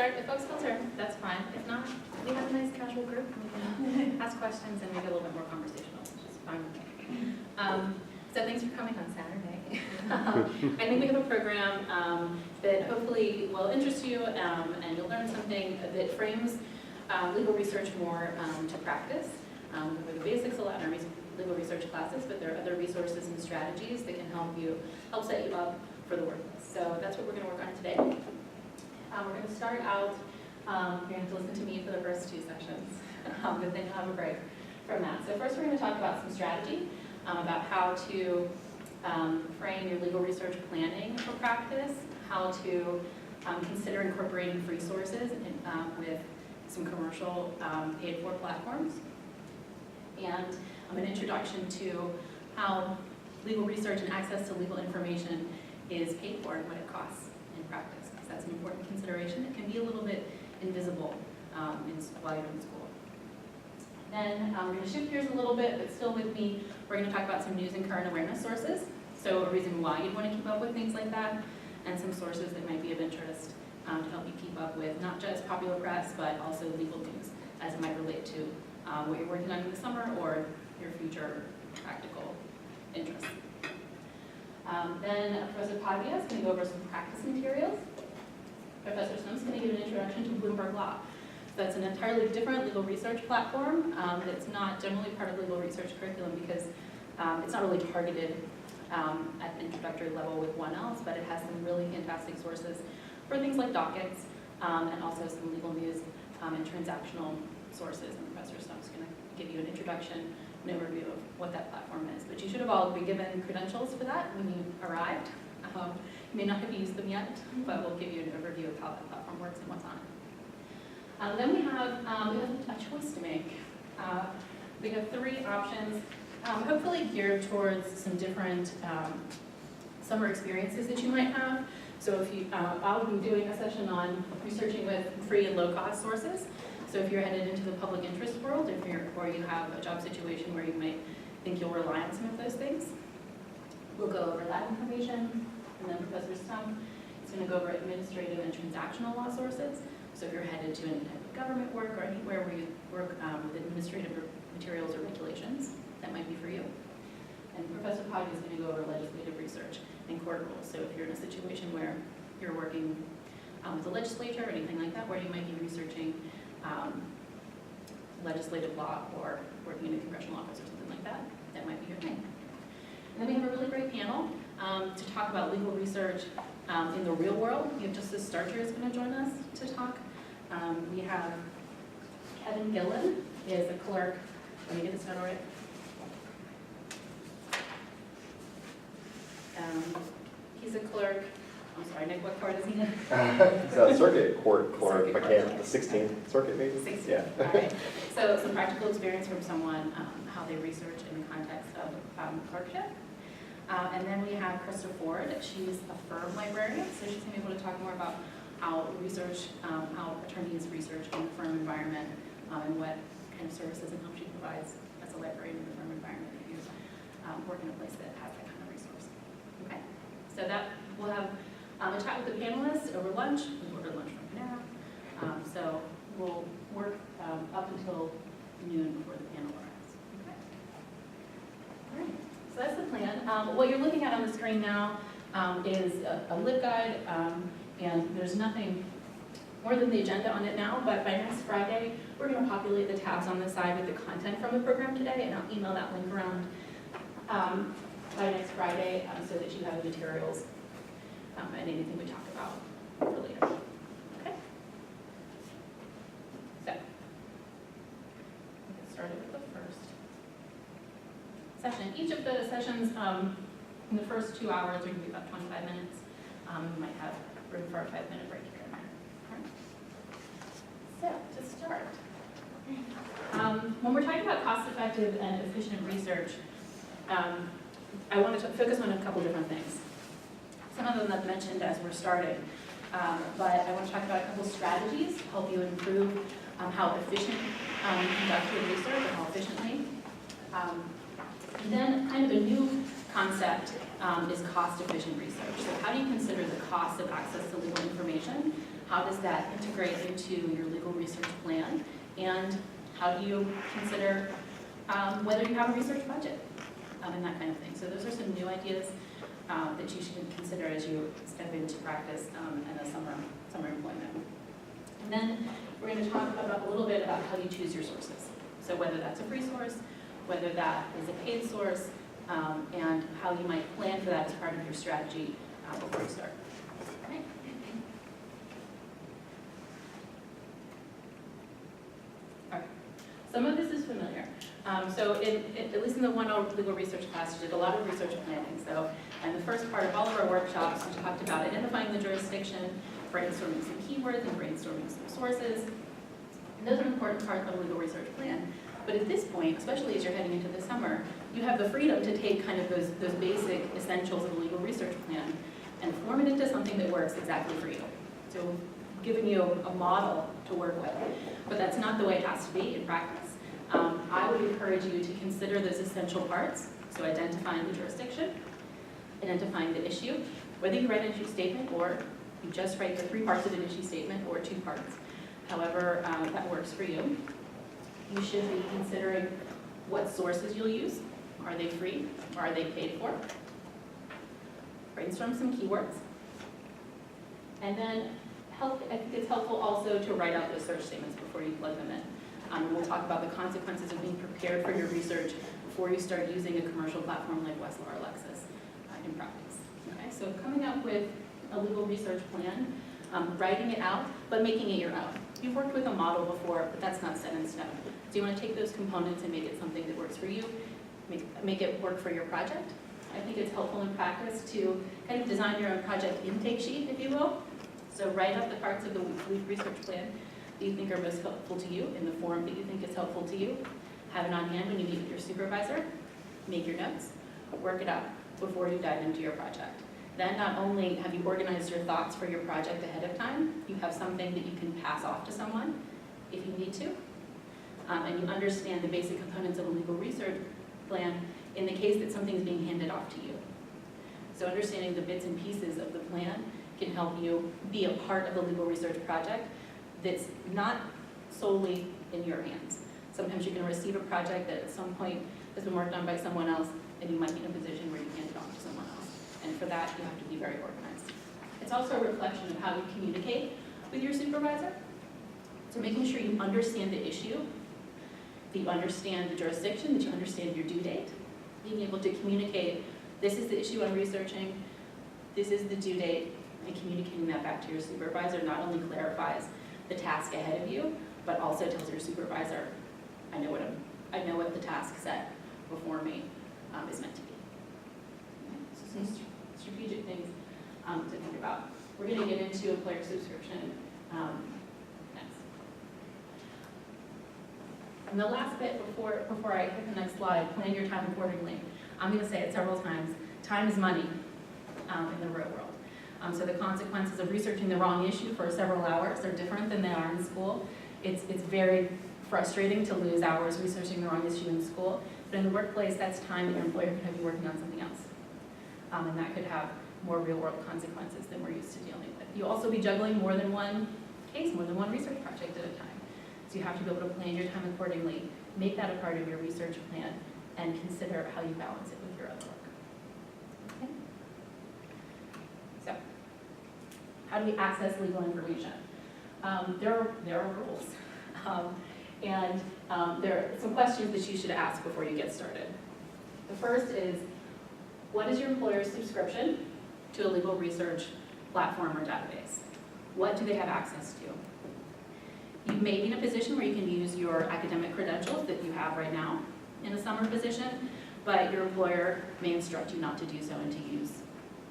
start. If folks filter, that's fine. If not, we have a nice casual group. We can ask questions and make it a little bit more conversational, which is fine with me. So thanks for coming on Saturday. I think we have a program that hopefully will interest you and you'll learn something that frames legal research more to practice. We cover the basics a lot in our legal research classes, but there are other resources and strategies that can help set you up for the workplace. So that's what we're going to work on today. We're going to start out, you're going to listen to me for the first two sessions, but then you'll have a break from that. So first we're going to talk about some strategy, about how to frame your legal research planning for practice, how to consider incorporating free sources with some commercial paid-for platforms, and an introduction to how legal research and access to legal information is paid for and what it costs in practice, because that's an important consideration. It can be a little bit invisible while you're in school. Then we're going to shift gears a little bit, but still with me, we're going to talk about some news and current awareness sources. So a reason why you'd want to keep up with things like that, and some sources that might be of interest to help you keep up with not just popular press, but also legal news as it might relate to what you're working on in the summer or your future practical interests. Then Professor Paglia is going to go over some practice materials. Professor Snow's going to give an introduction to Bloomberg Law. So that's an entirely different legal research platform that's not generally part of legal research curriculum because it's not really targeted at the introductory level with 1Ls, but it has some really fantastic sources for things like dockets and also some legal news and transactional sources. And Professor Snow's going to give you an introduction, an overview of what that platform is. But you should have all been given credentials for that when you arrived. You may not have used them yet, but we'll give you an overview of how that platform works and what's on it. Then we have a choice to make. We have three options, hopefully geared towards some different summer experiences that you might have. So if you, I'll be doing a session on researching with free and low-cost sources. So if you're headed into the public interest world, or you have a job situation where you might think you'll rely on some of those things, we'll go over that information. And then Professor Stump is going to go over administrative and transactional law sources. So if you're headed to any type of government work or anywhere where you work with administrative materials or regulations, that might be for you. And Professor Poggi is going to go over legislative research and court rules. So if you're in a situation where you're working with the legislature or anything like that, where you might be researching legislative law or working in a congressional office or something like that, that might be your thing. And then we have a really great panel to talk about legal research in the real world. We have Justice Starcher is going to join us to talk. We have Kevin Gillen, is a clerk. Let me get this down right. He's a clerk. I'm sorry, Nick, what court is he in? So circuit court clerk, if I can, the 16th circuit maybe? 16th, yeah. All right. So some practical experience from someone, how they research in the context of clerkship. And then we have Krista Ford. She's a firm librarian, so she's going to be able to talk more about how research, how attorneys research in the firm environment and what kind of services and help she provides as a librarian in the firm environment if you work in a place that has that kind of resource. Okay, so that we'll have a chat with the panelists over lunch. We ordered lunch from Panera. So we'll work up until noon before the panel arrives. Okay. All right. So that's the plan. What you're looking at on the screen now is a LibGuide, and there's nothing more than the agenda on it now, but by next Friday, we're going to populate the tabs on the side with the content from the program today, and I'll email that link around by next Friday so that you have the materials and anything we talk about for later. Okay? So, we'll get started with the first session. Each of the sessions in the first 2 hours are going to be about 25 minutes. We might have room for a 5-minute break here and there. All right. So, to start, when we're talking about cost-effective and efficient research, I want to focus on a couple different things. Some of them I've mentioned as we're starting, but I want to talk about a couple strategies to help you improve how efficient you conduct your research and how efficiently. And then kind of a new concept is cost-efficient research. So how do you consider the cost of access to legal information? How does that integrate into your legal research plan? And how do you consider whether you have a research budget and that kind of thing. So those are some new ideas that you should consider as you step into practice and a summer employment. And then we're going to talk about a little bit about how you choose your sources. So whether that's a free source, whether that is a paid source, and how you might plan for that as part of your strategy before you start. Okay. All right. Some of this is familiar. So at least in the one legal research class, you did a lot of research planning. So, and the first part of all of our workshops, we talked about identifying the jurisdiction, brainstorming some keywords, and brainstorming some sources. And those are an important part of a legal research plan. But at this point, especially as you're heading into the summer, you have the freedom to take kind of those basic essentials of a legal research plan and form it into something that works exactly for you. So we've given you a model to work with, but that's not the way it has to be in practice. I would encourage you to consider those essential parts, so identifying the jurisdiction, identifying the issue, whether you write an issue statement or you just write the 3 parts of an issue statement or 2 parts. However that works for you. You should be considering what sources you'll use. Are they free or are they paid for? Brainstorm some keywords. And then I think it's helpful also to write out those search statements before you plug them in. We'll talk about the consequences of being prepared for your research before you start using a commercial platform like Westlaw or Lexis in practice. Okay, so coming up with a legal research plan, writing it out, but making it your own. You've worked with a model before, but that's not set in stone. So you want to take those components and make it something that works for you, make it work for your project. I think it's helpful in practice to kind of design your own project intake sheet, if you will. So write up the parts of the research plan that you think are most helpful to you in the form that you think is helpful to you. Have it on hand when you meet with your supervisor. Make your notes. Work it up before you dive into your project. Then not only have you organized your thoughts for your project ahead of time, you have something that you can pass off to someone if you need to. And you understand the basic components of a legal research plan in the case that something is being handed off to you. So understanding the bits and pieces of the plan can help you be a part of a legal research project that's not solely in your hands. Sometimes you're going to receive a project that at some point has been worked on by someone else, and you might be in a position where you hand it off to someone else. And for that, you have to be very organized. It's also a reflection of how you communicate with your supervisor. So making sure you understand the issue, that you understand the jurisdiction, that you understand your due date, being able to communicate, this is the issue I'm researching, this is the due date, and communicating that back to your supervisor not only clarifies the task ahead of you, but also tells your supervisor, I know what the task set before me is meant to be. Okay? So some strategic things to think about. We're going to get into employer subscription next. And the last bit before I hit the next slide, plan your time accordingly. I'm going to say it several times. Time is money in the real world. So the consequences of researching the wrong issue for several hours are different than they are in school. It's very frustrating to lose hours researching the wrong issue in school, but in the workplace, that's time that your employer could have you working on something else. And that could have more real-world consequences than we're used to dealing with. You'll also be juggling more than one case, more than one research project at a time. So you have to be able to plan your time accordingly, make that a part of your research plan, and consider how you balance it with your other work. Okay? So, how do we access legal information? There are rules. And there are some questions that you should ask before you get started. The first is, what is your employer's subscription to a legal research platform or database? What do they have access to? You may be in a position where you can use your academic credentials that you have right now in a summer position, but your employer may instruct you not to do so and to use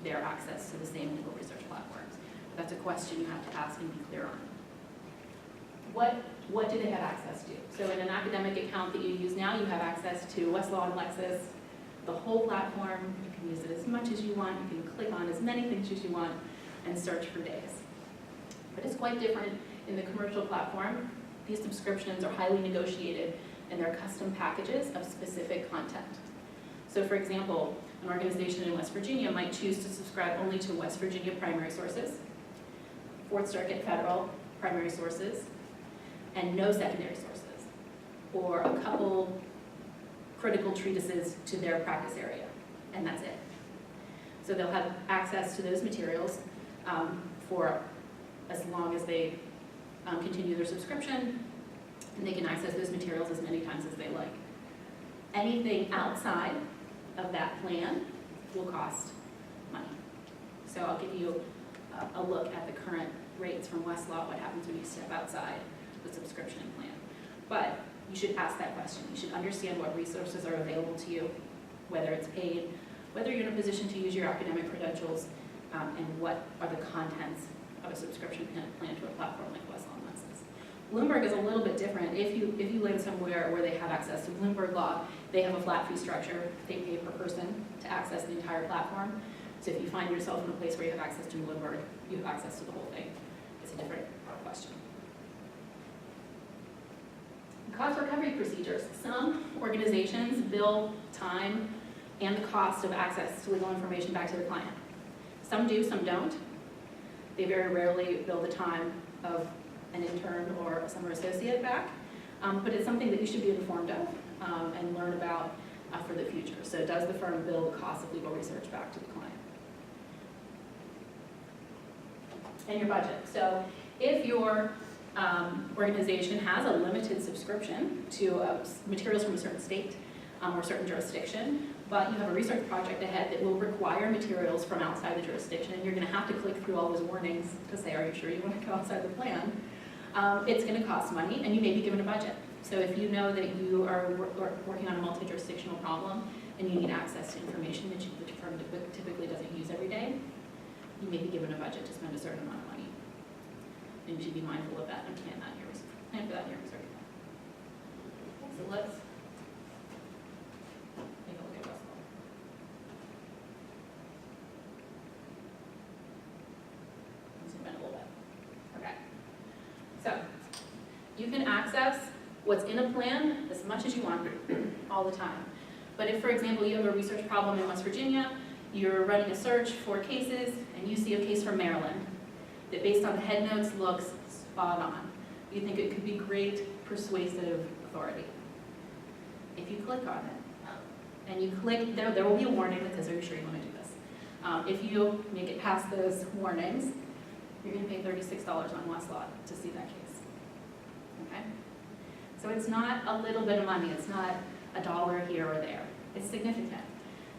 their access to the same legal research platforms. That's a question you have to ask and be clear on. What do they have access to? So in an academic account that you use now, you have access to Westlaw and Lexis, the whole platform. You can use it as much as you want. You can click on as many things as you want and search for days. But it's quite different in the commercial platform. These subscriptions are highly negotiated and they're custom packages of specific content. So for example, an organization in West Virginia might choose to subscribe only to West Virginia primary sources. Fourth Circuit federal primary sources, and no secondary sources, or a couple critical treatises to their practice area, and that's it. So they'll have access to those materials for as long as they continue their subscription, and they can access those materials as many times as they like. Anything outside of that plan will cost money. So I'll give you a look at the current rates from Westlaw, what happens when you step outside the subscription plan. But you should ask that question. You should understand what resources are available to you, whether it's paid, whether you're in a position to use your academic credentials, and what are the contents of a subscription plan to a platform like Westlaw and Lexis. Bloomberg is a little bit different. If you land somewhere where they have access to Bloomberg law, they have a flat fee structure. They pay per person to access the entire platform. So if you find yourself in a place where you have access to Bloomberg, you have access to the whole thing. It's a different question. Cost recovery procedures. Some organizations bill time and the cost of access to legal information back to the client. Some do, some don't. They very rarely bill the time of an intern or a summer associate back, but it's something that you should be informed of and learn about for the future. So does the firm bill the cost of legal research back to the client? And your budget. So if your organization has a limited subscription to materials from a certain state or a certain jurisdiction, but you have a research project ahead that will require materials from outside the jurisdiction, and you're going to have to click through all those warnings to say, are you sure you want to go outside the plan? It's going to cost money, and you may be given a budget. So if you know that you are working on a multi-jurisdictional problem and you need access to information that the firm typically doesn't use every day, you may be given a budget to spend a certain amount of money. And you should be mindful of that and plan for that in your research. So let's take a look at Westlaw. Zoom in a little bit. Okay. So you can access what's in a plan as much as you want all the time. But if, for example, you have a research problem in West Virginia, you're running a search for cases, and you see a case from Maryland that based on the head notes looks spot on. You think it could be great persuasive authority. If you click on it, and you click, there will be a warning that says, are you sure you want to do this? If you make it past those warnings, you're going to pay $36 on Westlaw to see that case. Okay? So it's not a little bit of money. It's not $1 here or there. It's significant.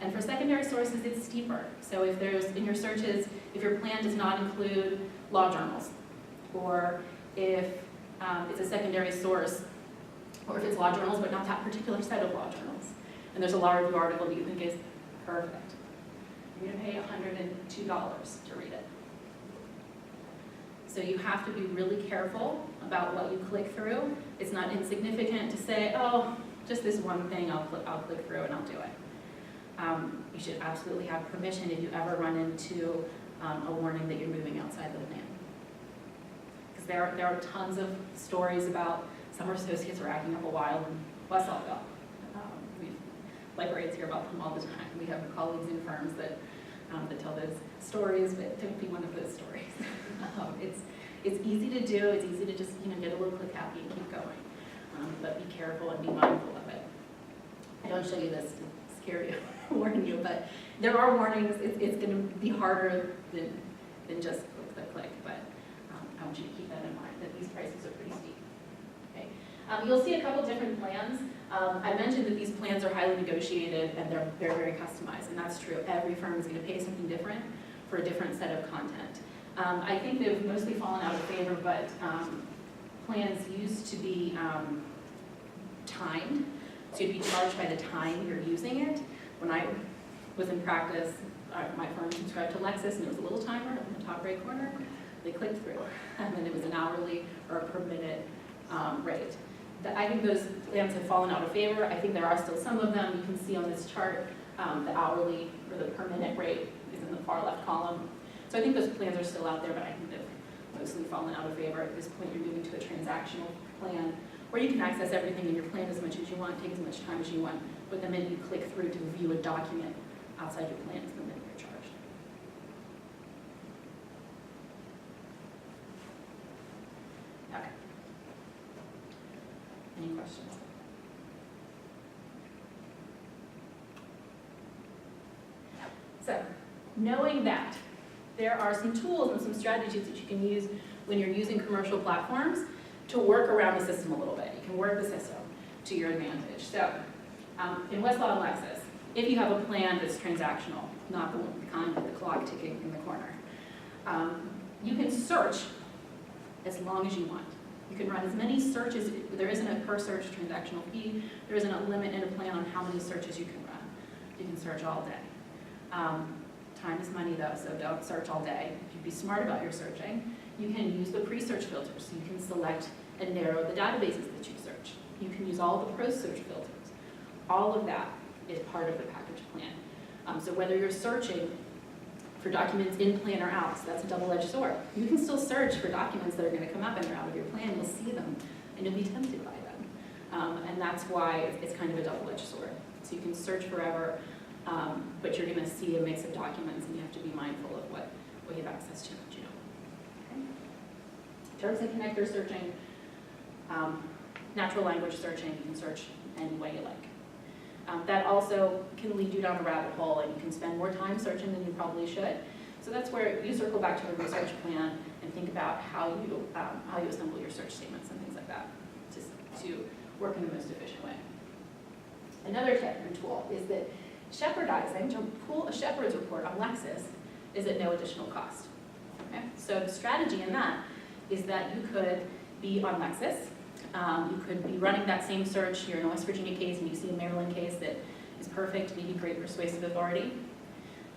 And for secondary sources, it's steeper. So if there's, in your searches, if your plan does not include law journals, or if it's a secondary source, or if it's law journals but not that particular set of law journals, and there's a law review article that you think is perfect, you're going to pay $102 to read it. So you have to be really careful about what you click through. It's not insignificant to say, oh, just this one thing, I'll click through and I'll do it. You should absolutely have permission if you ever run into a warning that you're moving outside the plan. Because there are tons of stories about summer associates racking up a while in Westlaw bill. Librarians hear about them all the time. We have colleagues in firms that tell those stories, but don't be one of those stories. It's easy to do. It's easy to just get a little click happy and keep going. But be careful and be mindful of it. I don't show you this to scare you, warn you, but there are warnings. It's going to be harder than just click, but I want you to keep that in mind, that these prices are pretty steep. Okay. You'll see a couple different plans. I mentioned that these plans are highly negotiated and they're very, very customized, and that's true. Every firm is going to pay something different for a different set of content. I think they've mostly fallen out of favor, but plans used to be timed, so you'd be charged by the time you're using it. When I was in practice, my firm subscribed to Lexis, and there was a little timer in the top right corner. They clicked through, and then it was an hourly or a per minute rate. I think those plans have fallen out of favor. I think there are still some of them. You can see on this chart the hourly or the per minute rate is in the far left column. So I think those plans are still out there, but I think they've mostly fallen out of favor. At this point, you're moving to a transactional plan where you can access everything in your plan as much as you want, take as much time as you want, but the minute you click through to view a document outside your plan is the minute you're charged. Okay. Any questions? So, knowing that, there are some tools and some strategies that you can use when you're using commercial platforms to work around the system a little bit. You can work the system to your advantage. So, in Westlaw and Lexis, if you have a plan that's transactional, not the kind with the clock ticking in the corner, you can search as long as you want. You can run as many searches. There isn't a per search transactional fee. There isn't a limit in a plan on how many searches you can run. You can search all day. Time is money though, so don't search all day. If you be smart about your searching, you can use the pre-search filters. So you can select and narrow the databases that you search. You can use all the post-search filters. All of that is part of the package plan. So whether you're searching for documents in plan or out, so that's a double-edged sword. You can still search for documents that are going to come up and they're out of your plan. You'll see them and you'll be tempted by them. And that's why it's kind of a double-edged sword. So you can search forever, but you're going to see a mix of documents and you have to be mindful of what you have access to. Okay. Terms and connector searching, natural language searching, you can search any way you like. That also can lead you down a rabbit hole and you can spend more time searching than you probably should. So that's where you circle back to the research plan and think about how you assemble your search statements and things like that to work in the most efficient way. Another tip and tool is that shepherdizing, to pull a shepherd's report on Lexis is at no additional cost. Okay? So the strategy in that is that you could be on Lexis. You could be running that same search. You're in a West Virginia case and you see a Maryland case that is perfect, maybe great persuasive authority.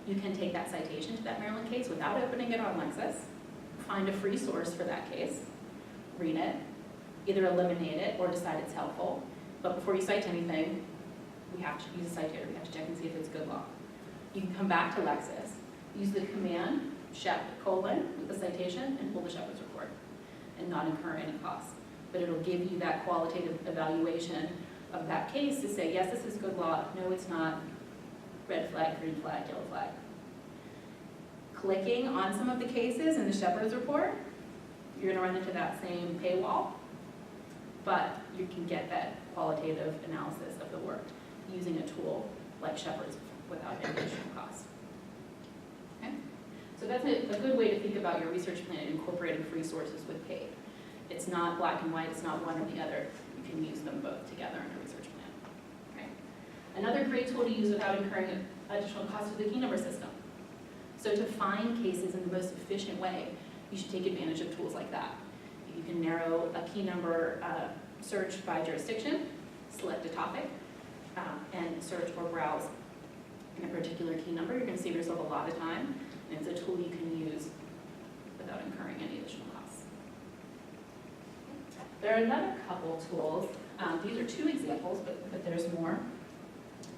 You can take that citation to that Maryland case without opening it on Lexis, find a free source for that case, read it, either eliminate it or decide it's helpful. But before you cite anything, we have to use a citator. We have to check and see if it's good law. You can come back to Lexis, use the command shep : with the citation and pull the shepherd's report and not incur any costs. But it'll give you that qualitative evaluation of that case to say, yes, this is good law, no, it's not, red flag, green flag, yellow flag. Clicking on some of the cases in the shepherd's report, you're going to run into that same paywall, but you can get that qualitative analysis of the work using a tool like Shepherd's without any additional cost. Okay? So that's a good way to think about your research plan and incorporating free sources with paid. It's not black and white, it's not one or the other. You can use them both together in a research plan. Okay? Another great tool to use without incurring additional cost is the key number system. So to find cases in the most efficient way, you should take advantage of tools like that. You can narrow a key number search by jurisdiction, select a topic, and search or browse in a particular key number. You're going to save yourself a lot of time, and it's a tool you can use without incurring any additional costs. There are another couple tools, these are two examples, but there's more,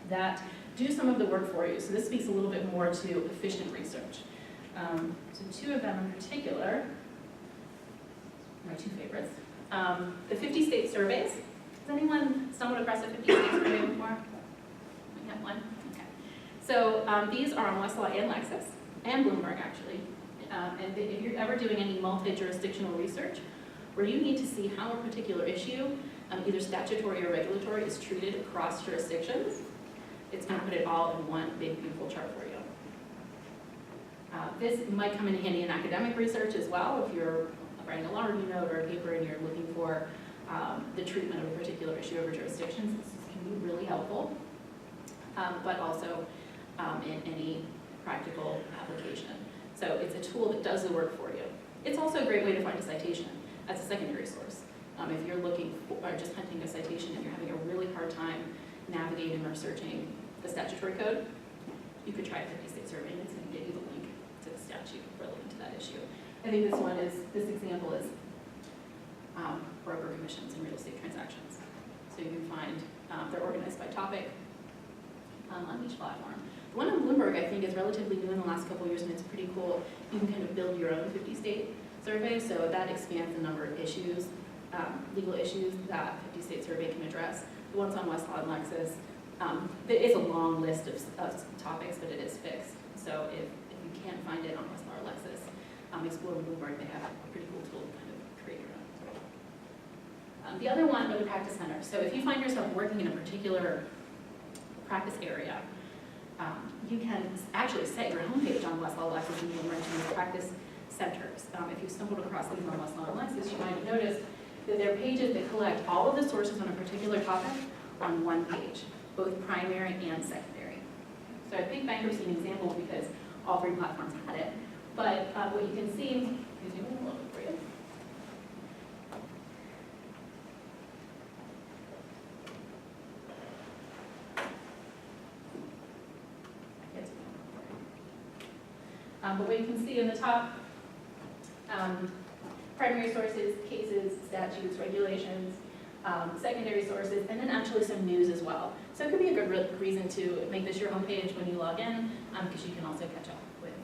that do some of the work for you. So this speaks a little bit more to efficient research. So two of them in particular, my two favorites. The 50-state surveys. Has anyone stumbled across a 50-state survey before? We have one? Okay. So these are on Westlaw and Lexis, and Bloomberg actually. And if you're ever doing any multi-jurisdictional research, where you need to see how a particular issue, either statutory or regulatory, is treated across jurisdictions, it's going to put it all in one big, beautiful chart for you. This might come in handy in academic research as well, if you're writing a law review note or a paper and you're looking for the treatment of a particular issue over jurisdictions. This can be really helpful, but also in any practical application. So it's a tool that does the work for you. It's also a great way to find a citation as a secondary source. If you're looking for, or just hunting a citation and you're having a really hard time navigating or searching the statutory code, you could try a 50-state survey and it's going to get you the link to the statute relevant to that issue. I think this example is broker commissions and real estate transactions. So you can find, they're organized by topic on each platform. The one on Bloomberg, I think, is relatively new in the last couple of years, and it's pretty cool. You can kind of build your own 50-state survey, so that expands the number of issues, legal issues that 50-state survey can address. The ones on Westlaw and Lexis, it's a long list of topics, but it is fixed. So if you can't find it on Westlaw or Lexis, explore Bloomberg. They have a pretty cool tool to kind of create your own. The other one are the practice centers. So if you find yourself working in a particular practice area, you can actually set your homepage on Westlaw Lexis and you'll mention these practice centers. If you stumbled across these on Westlaw Lexis, you might have noticed that they're pages that collect all of the sources on a particular topic on one page, both primary and secondary. So I picked bankruptcy an example because all three platforms had it. But what you can see, is zoom in a little bit for you. But what you can see in the top, primary sources, cases, statutes, regulations, secondary sources, and then actually some news as well. So it could be a good reason to make this your homepage when you log in, because you can also catch up with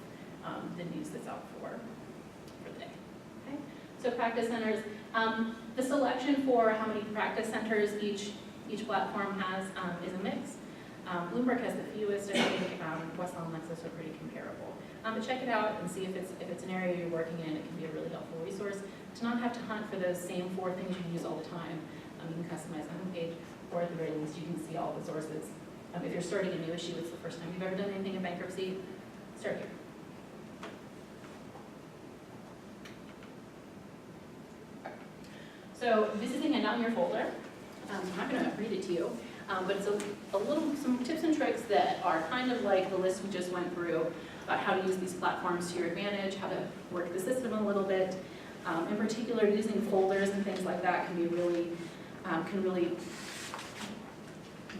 the news that's out for the day. Okay? So practice centers, the selection for how many practice centers each platform has is a mix. Bloomberg has the fewest, I think. Westlaw and Lexis are pretty comparable. But check it out and see if it's an area you're working in. It can be a really helpful resource to not have to hunt for those same 4 things you use all the time. You can customize the homepage, or at the very least, you can see all the sources. If you're starting a new issue, it's the first time you've ever done anything in bankruptcy, start here. So this is a handout in your folder. I'm not going to read it to you, but it's some tips and tricks that are kind of like the list we just went through about how to use these platforms to your advantage, how to work the system a little bit. In particular, using folders and things like that can really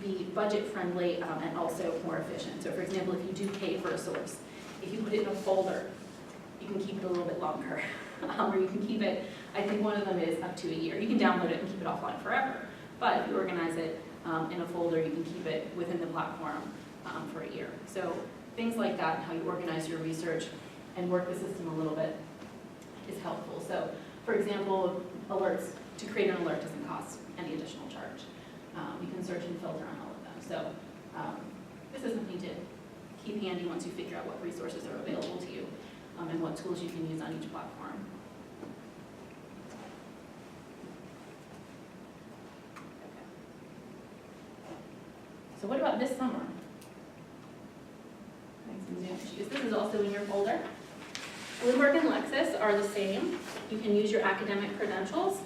be budget friendly and also more efficient. So for example, if you do pay for a source, if you put it in a folder, you can keep it a little bit longer. Or you can keep it, I think one of them is up to a year. You can download it and keep it offline forever. But if you organize it in a folder, you can keep it within the platform for a year. So things like that, how you organize your research and work the system a little bit is helpful. So for example, alerts, to create an alert doesn't cost any additional charge. You can search and filter on all of them. So this is something to keep handy once you figure out what resources are available to you and what tools you can use on each platform. So what about this summer? This is also in your folder. Bloomberg and Lexis are the same. You can use your academic credentials.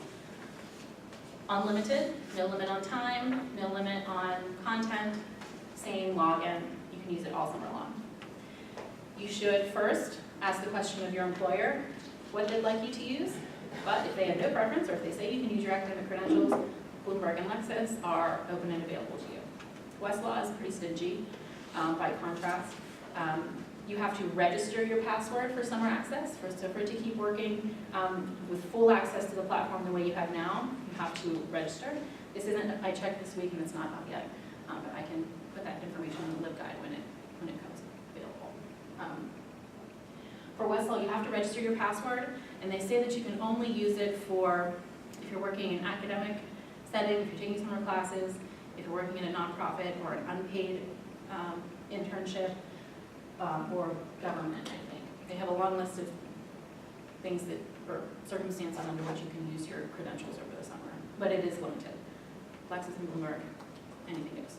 Unlimited, no limit on time, no limit on content, same login. You can use it all summer long. You should first ask the question of your employer what they'd like you to use, but if they have no preference or if they say you can use your academic credentials, Bloomberg and Lexis are open and available to you. Westlaw is pretty stingy by contrast. You have to register your password for summer access. So for it to keep working with full access to the platform the way you have now, you have to register. This isn't, I checked this week and it's not up yet, but I can put that information in the LibGuide when it comes available. For Westlaw, you have to register your password, and they say that you can only use it for if you're working in an academic setting, if you're taking summer classes, if you're working in a nonprofit or an unpaid internship, or government, I think. They have a long list of things that, or circumstances under which you can use your credentials over the summer, but it is limited. Lexis and Bloomberg, anything goes.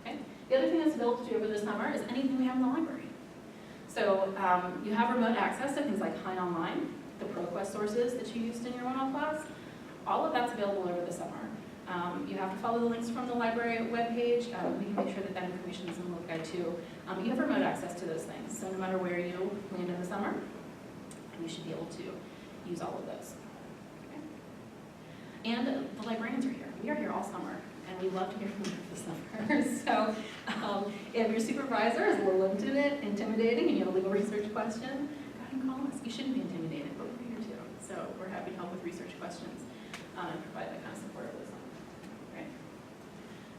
Okay? The other thing that's available to you over the summer is anything we have in the library. So you have remote access to things like High Online, the ProQuest sources that you used in your one-off class. All of that's available over the summer. You have to follow the links from the library webpage. We can make sure that that information is in the LibGuide too. You have remote access to those things, so no matter where you land in the summer, you should be able to use all of those. Okay? And the librarians are here. We are here all summer, and we love to hear from you this summer. So if your supervisor is a little intimidating and you have a legal research question, go ahead and call us. You shouldn't be intimidated, but we're here too. So we're happy to help with research questions and provide that kind of support over the summer. Right?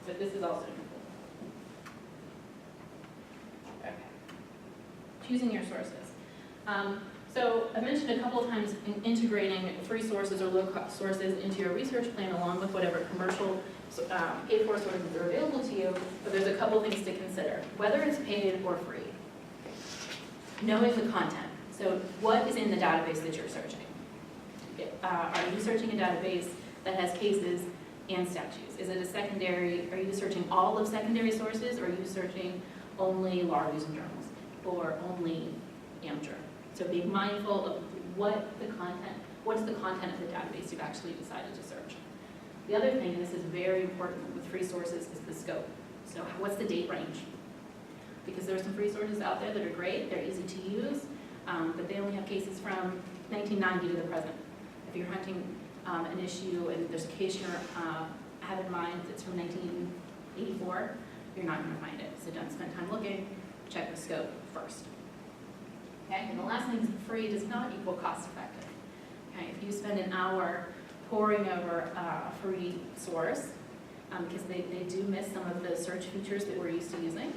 But this is also helpful. Okay. Choosing your sources. So I mentioned a couple of times integrating free sources or low-cost sources into your research plan along with whatever commercial paid-for sources are available to you, but there's a couple things to consider, whether it's paid or free. Knowing the content. So what is in the database that you're searching? Are you searching a database that has cases and statutes? Is it a secondary, are you searching all of secondary sources, or are you searching only law reviews and journals, or only amateur? So being mindful of what's the content of the database you've actually decided to search. The other thing, and this is very important with free sources, is the scope. So what's the date range? Because there are some free sources out there that are great, they're easy to use, but they only have cases from 1990 to the present. If you're hunting an issue and there's a case you have in mind that's from 1984, you're not going to find it. So don't spend time looking, check the scope first. Okay, and the last thing is free does not equal cost effective. Okay, if you spend an hour poring over a free source, because they do miss some of the search features that we're used to using,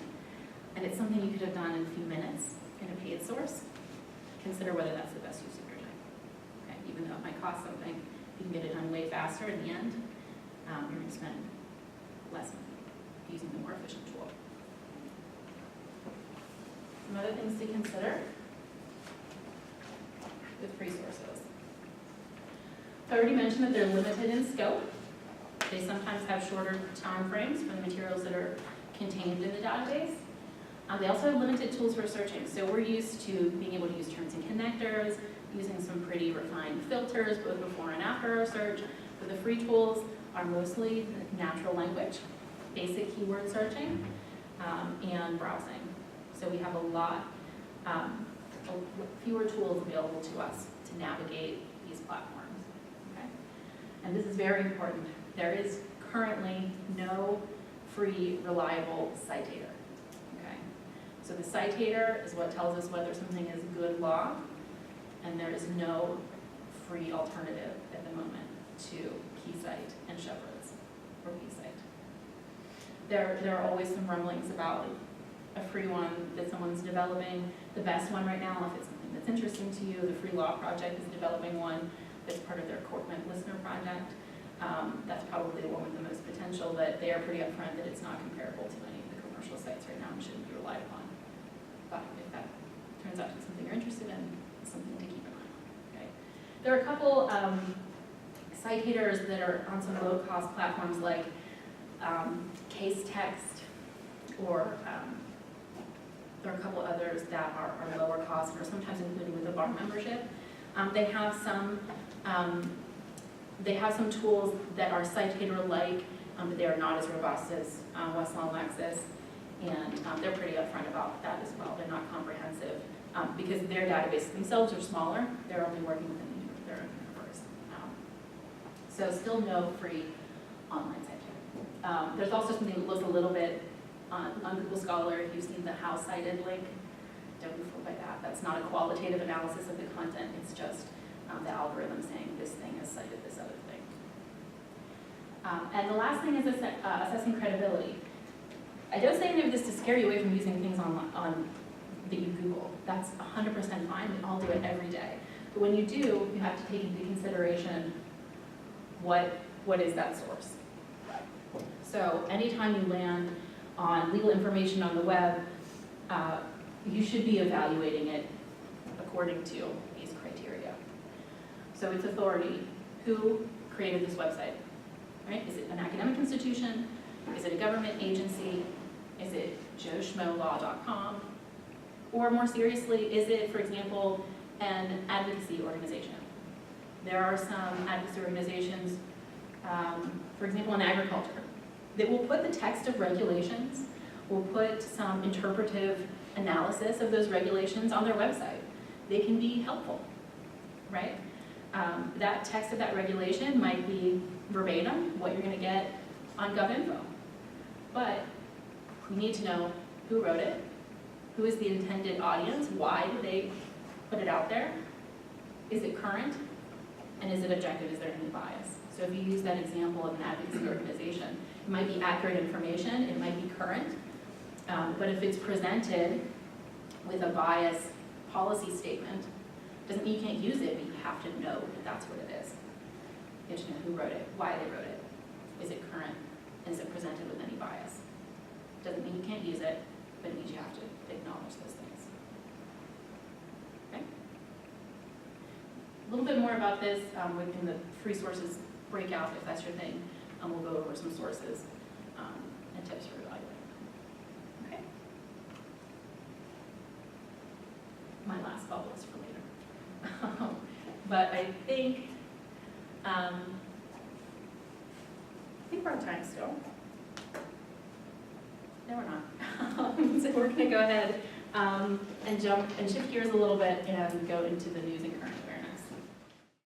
and it's something you could have done in a few minutes in a paid source, consider whether that's the best use of your time. Okay, even though it might cost something, you can get it done way faster in the end. You're going to spend less money using the more efficient tool. Some other things to consider with free sources. I already mentioned that they're limited in scope. They sometimes have shorter time frames for the materials that are contained in the database. They also have limited tools for searching. So we're used to being able to use terms and connectors, using some pretty refined filters, both before and after our search. But the free tools are mostly natural language, basic keyword searching, and browsing. So we have a lot fewer tools available to us to navigate these platforms. Okay? And this is very important. There is currently no free, reliable citator. Okay? So the citator is what tells us whether something is good law, and there is no free alternative at the moment to KeyCite and Shepherd's or KeyCite. There are always some rumblings about a free one that someone's developing. The best one right now, if it's something that's interesting to you, the Free Law Project is developing one that's part of their Courtment Listener Project. That's probably the one with the most potential, but they are pretty upfront that it's not comparable to any of the commercial sites right now and shouldn't be relied upon. But if that turns out to be something you're interested in, it's something to keep in mind. Okay? There are a couple citators that are on some low-cost platforms like Case Text, or there are a couple others that are lower cost and are sometimes included with a bar membership. They have some tools that are citator-like, but they are not as robust as Westlaw and Lexis, and they're pretty upfront about that as well. They're not comprehensive because their databases themselves are smaller. They're only working within their own universe. So still no free online citator. There's also something that looks a little bit on Google Scholar. If you've seen the How Cited link, don't be fooled by that. That's not a qualitative analysis of the content. It's just the algorithm saying this thing has cited this other thing. And the last thing is assessing credibility. I don't say any of this to scare you away from using things that you Google. That's 100% fine. We all do it every day. But when you do, you have to take into consideration what is that source. So anytime you land on legal information on the web, you should be evaluating it according to these criteria. So its authority, who created this website, right? Is it an academic institution? Is it a government agency? Is it joeschmolaw.com? Or more seriously, is it, for example, an advocacy organization? There are some advocacy organizations, for example, in agriculture, that will put the text of regulations, will put some interpretive analysis of those regulations on their website. They can be helpful, right? That text of that regulation might be verbatim, what you're going to get on GovInfo. But we need to know who wrote it, who is the intended audience, why did they put it out there, is it current, and is it objective, is there any bias? So if you use that example of an advocacy organization, it might be accurate information, it might be current, but if it's presented with a biased policy statement, doesn't mean you can't use it, but you have to know that that's what it is. You have to know who wrote it, why they wrote it, is it current, and is it presented with any bias? Doesn't mean you can't use it, but it means you have to acknowledge those things. Okay? A little bit more about this within the free sources breakout if that's your thing. We'll go over some sources and tips for evaluating. Okay. My last bubble is for later. But I think we're on time still. No, we're not. So we're going to go ahead and jump and shift gears a little bit and go into the news and current events.